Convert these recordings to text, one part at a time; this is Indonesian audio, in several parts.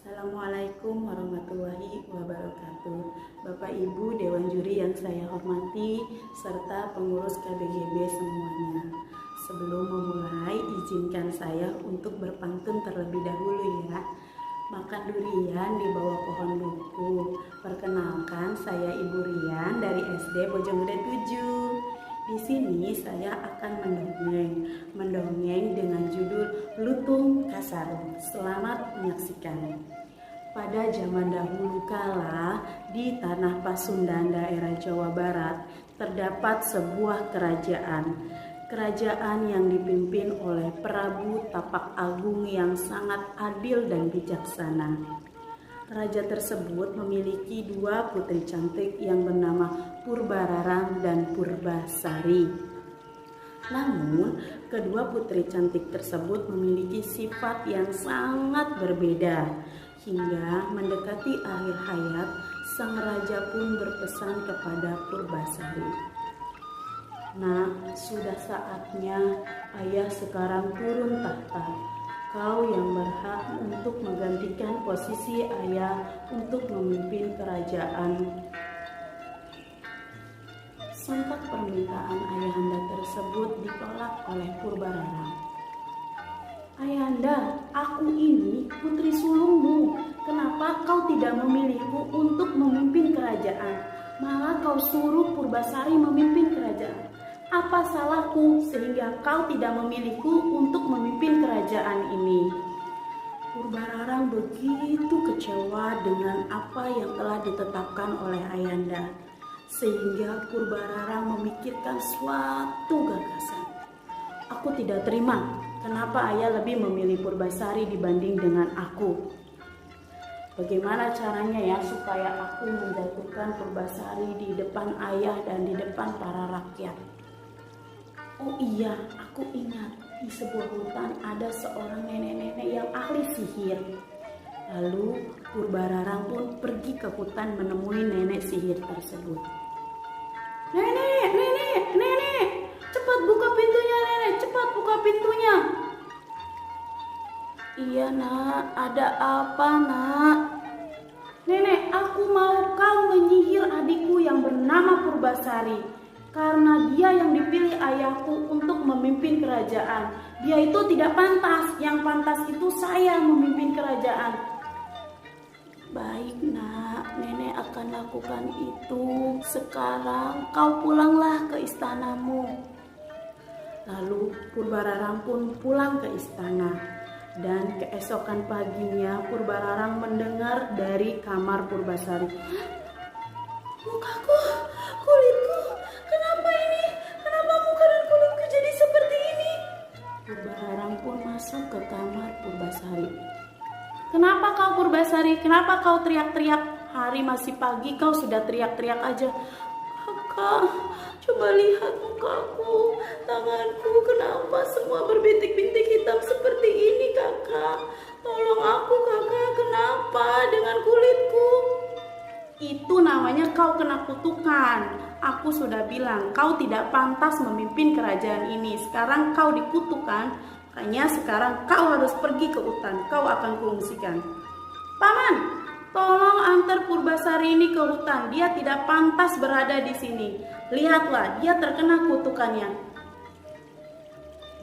Assalamualaikum warahmatullahi wabarakatuh. Bapak Ibu Dewan Juri yang saya hormati serta pengurus KBGB semuanya. Sebelum memulai, izinkan saya untuk berpantun terlebih dahulu ya. Makan durian di bawah pohon duku. Perkenalkan, saya Ibu Rian dari SD Bojonggede 7. Di sini saya akan mendongeng dengan judul Lutung Kasarung. Selamat menyaksikan. Pada zaman dahulu kala, di tanah Pasundan daerah Jawa Barat, terdapat sebuah kerajaan. Kerajaan yang dipimpin oleh Prabu Tapak Agung yang sangat adil dan bijaksana. Raja tersebut memiliki dua putri cantik yang bernama Purbararang dan Purbasari. Namun, kedua putri cantik tersebut memiliki sifat yang sangat berbeda. Hingga mendekati akhir hayat, sang raja pun berpesan kepada Purbasari, "Nak, sudah saatnya ayah sekarang turun tahta. Kau yang berhak untuk menggantikan posisi ayah untuk memimpin kerajaan." Sontak permintaan ayahanda tersebut ditolak oleh Purbararang. "Ayahanda, aku ini putri sulungmu. Kenapa kau tidak memilihku untuk memimpin kerajaan? Malah kau suruh Purbasari memimpin kerajaan. Apa salahku sehingga kau tidak memilihku untuk memimpin kerajaan ini?" Purbararang begitu kecewa dengan apa yang telah ditetapkan oleh ayahanda, sehingga Purbararang memikirkan suatu gagasan. "Aku tidak terima. Kenapa ayah lebih memilih Purbasari dibanding dengan aku? Bagaimana caranya ya supaya aku menjatuhkan Purbasari di depan ayah dan di depan para rakyat? Oh iya, aku ingat di sebuah hutan ada seorang nenek-nenek yang ahli sihir." Lalu Purbararang pun pergi ke hutan menemui nenek sihir tersebut. Nenek, cepat buka pintunya nenek, cepat buka pintunya." "Iya nak, ada apa nak?" "Nenek, aku mau kau menyihir adikku yang bernama Purbasari. Karena dia yang dipilih ayahku untuk memimpin kerajaan. Dia itu tidak pantas, yang pantas itu saya memimpin kerajaan." "Baik nak, nenek akan lakukan itu. Sekarang kau pulanglah ke istanamu." Lalu Purbararang pun pulang ke istana. Dan keesokan paginya Purbararang mendengar dari kamar Purbasari, "Mukaku, kulitku, kenapa ini? Kenapa muka dan kulitku jadi seperti ini?" Purbararang pun masuk ke kamar Purbasari. "Kenapa kau Purbasari? Kenapa kau teriak-teriak? Hari masih pagi kau sudah teriak-teriak aja." "Kakak, coba lihat mukaku, tanganku, kenapa semua berbintik-bintik hitam seperti ini kakak? Tolong aku kakak, kenapa dengan kulitku?" "Itu namanya kau kena kutukan. Aku sudah bilang kau tidak pantas memimpin kerajaan ini. Sekarang kau dikutukan, makanya sekarang kau harus pergi ke hutan. Kau akan kuungsikan." "Paman, tolong antar Purbasari ini ke hutan. Dia tidak pantas berada di sini. Lihatlah, dia terkena kutukannya."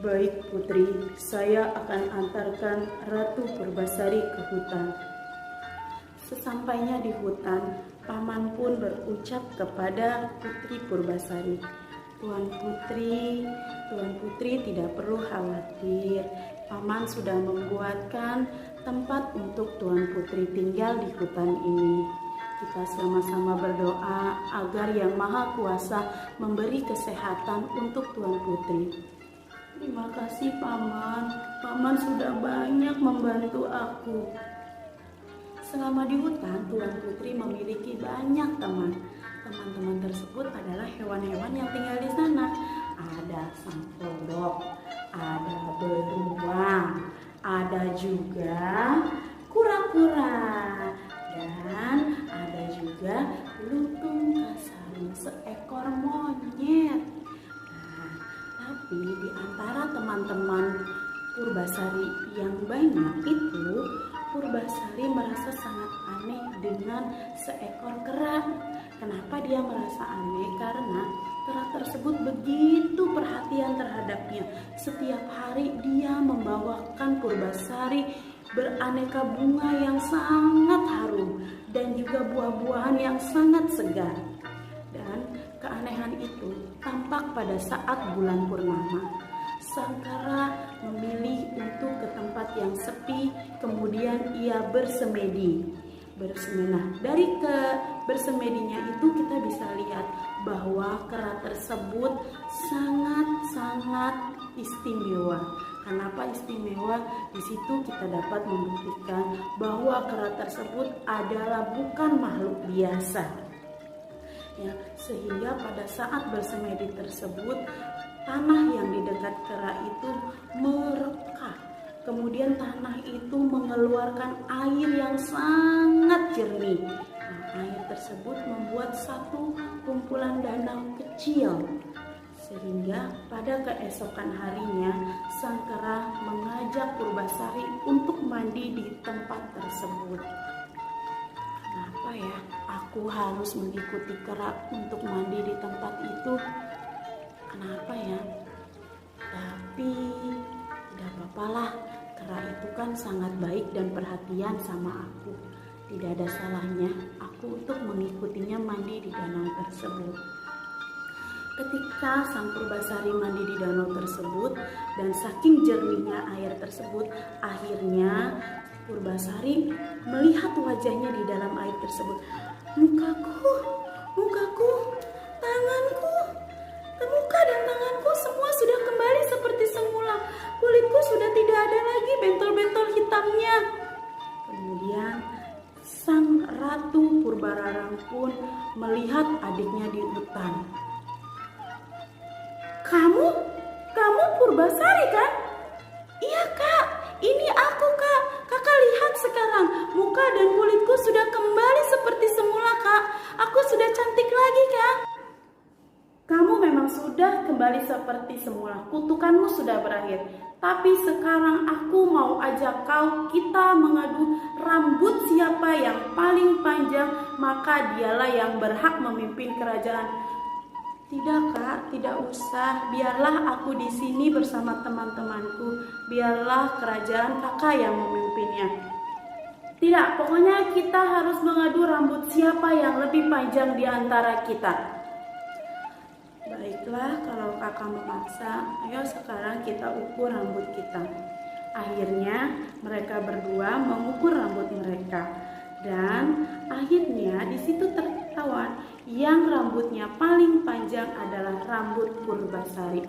"Baik putri, saya akan antarkan Ratu Purbasari ke hutan." Sesampainya di hutan, paman pun berucap kepada Putri Purbasari, Tuan Putri tidak perlu khawatir. Paman sudah membuatkan tempat untuk Tuan Putri tinggal di hutan ini. Kita sama-sama berdoa agar Yang Maha Kuasa memberi kesehatan untuk Tuan Putri." "Terima kasih Paman. Paman sudah banyak membantu aku." Selama di hutan, Tuan Putri memiliki banyak teman. Teman-teman tersebut adalah hewan-hewan yang tinggal di sana. Ada sang kodok, ada beruang, ada juga kura-kura, dan ada juga lutung kasarung, seekor monyet. Tapi di antara teman-teman Purbasari yang banyak itu, Purbasari merasa sangat aneh dengan seekor kera. Kenapa dia merasa aneh? Karena kera tersebut begitu perhatian terhadapnya. Setiap hari dia membawakan Purbasari beraneka bunga yang sangat harum dan juga buah-buahan yang sangat segar. Dan keanehan itu tampak pada saat bulan purnama. Sang kera memilih untuk ke tempat yang sepi, kemudian ia bersemedi. Nah, dari bersemedinya itu kita bisa lihat bahwa kera tersebut sangat-sangat istimewa. Kenapa istimewa? Di situ kita dapat membuktikan bahwa kera tersebut adalah bukan makhluk biasa. Ya, sehingga pada saat bersemedi tersebut tanah yang di dekat kera itu merekah. Kemudian tanah itu mengeluarkan air yang sangat jernih. Nah, air tersebut membuat satu kumpulan danau kecil. Sehingga pada keesokan harinya sang kera mengajak Purbasari untuk mandi di tempat tersebut. Kenapa ya aku harus mengikuti kera untuk mandi di tempat itu? Kenapa ya? Tapi tidak apa-apalah, kera itu kan sangat baik dan perhatian sama aku. Tidak ada salahnya aku untuk mengikutinya mandi di danau tersebut. Ketika sang Purbasari mandi di danau tersebut dan saking jernihnya air tersebut, akhirnya Purbasari melihat wajahnya di dalam air tersebut. Mukaku, tanganku, muka dan tanganku semua sudah kembali seperti semula. Kulitku sudah tidak ada lagi bentol-bentol hitamnya. Kemudian sang Ratu Purbararang pun melihat adiknya di hutan. Kamu Purbasari kan? Iya kak, ini aku kak. Kakak lihat sekarang, muka dan kulitku sudah kembali seperti semula kak. Aku sudah cantik lagi kak. Kamu memang sudah kembali seperti semula. Kutukanmu sudah berakhir. Tapi sekarang aku mau ajak kau, kita mengadu rambut siapa yang paling panjang, maka dialah yang berhak memimpin kerajaan. Tidak kak, tidak usah. Biarlah aku di sini bersama teman-temanku. Biarlah kerajaan kakak yang memimpinnya. Tidak, pokoknya kita harus mengadu rambut siapa yang lebih panjang di antara kita. Baiklah, kalau kakak memaksa, ayo sekarang kita ukur rambut kita. Akhirnya mereka berdua mengukur rambut mereka. Dan akhirnya di situ tertawan yang rambutnya paling panjang adalah rambut Purbasari.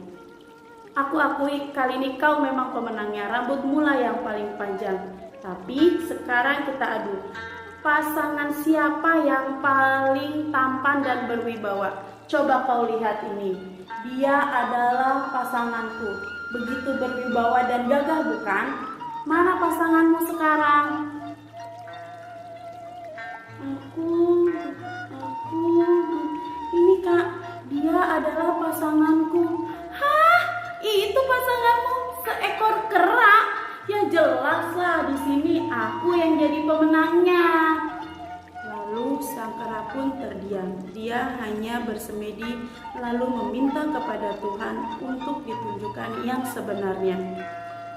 Aku akui kali ini kau memang pemenangnya, rambutmu lah yang paling panjang. Tapi sekarang kita adu pasangan siapa yang paling tampan dan berwibawa. Coba kau lihat ini, dia adalah pasanganku. Begitu berwibawa dan gagah bukan? Mana pasanganmu sekarang? Aku, ini kak, dia adalah pasanganku. Hah, itu pasanganmu seekor kera? Ya jelaslah di sini aku yang jadi pemenangnya. Lalu sang kera pun terdiam. Dia hanya bersemedi lalu meminta kepada Tuhan untuk ditunjukkan yang sebenarnya.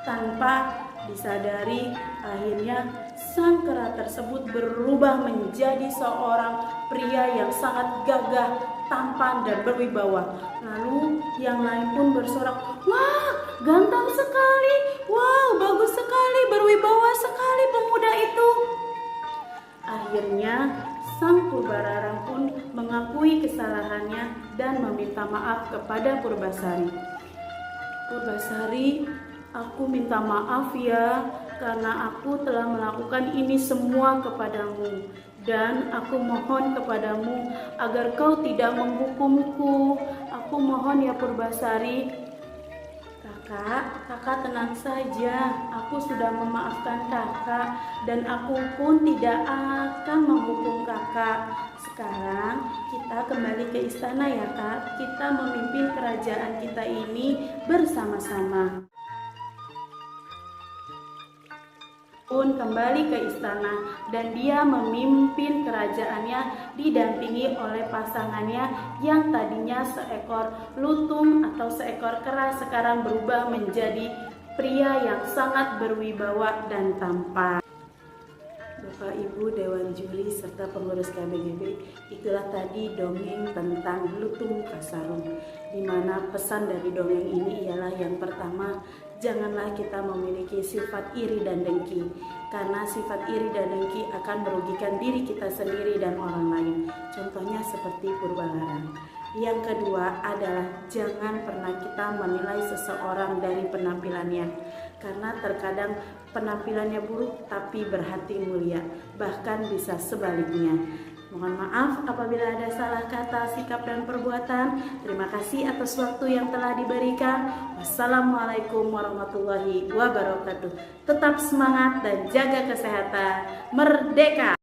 Tanpa disadari, akhirnya sang kera tersebut berubah menjadi seorang pria yang sangat gagah, tampan dan berwibawa. Lalu yang lain pun bersorak, "Wah, ganteng sekali! Wow, bagus sekali, berwibawa sekali pemuda itu." Akhirnya sang Purbararang pun mengakui kesalahannya dan meminta maaf kepada Purbasari. "Purbasari, aku minta maaf ya karena aku telah melakukan ini semua kepadamu. Dan aku mohon kepadamu agar kau tidak menghukumku. Aku mohon ya Purbasari." Kakak tenang saja. Aku sudah memaafkan kakak dan aku pun tidak akan menghukum kakak. Sekarang kita kembali ke istana ya kak. Kita memimpin kerajaan kita ini bersama-sama. pun kembali ke istana dan dia memimpin kerajaannya didampingi oleh pasangannya yang tadinya seekor lutung atau seekor kera sekarang berubah menjadi pria yang sangat berwibawa dan tampan. Bapak, Ibu, Dewan Juri, serta pengurus KBGB, itulah tadi dongeng tentang Lutung Kasarung, di mana pesan dari dongeng ini ialah yang pertama, janganlah kita memiliki sifat iri dan dengki, karena sifat iri dan dengki akan merugikan diri kita sendiri dan orang lain. Contohnya seperti Purbalarang. Yang kedua adalah jangan pernah kita menilai seseorang dari penampilannya, karena terkadang penampilannya buruk tapi berhati mulia, bahkan bisa sebaliknya. Mohon maaf apabila ada salah kata, sikap, dan perbuatan. Terima kasih atas waktu yang telah diberikan. Wassalamualaikum warahmatullahi wabarakatuh. Tetap semangat dan jaga kesehatan. Merdeka!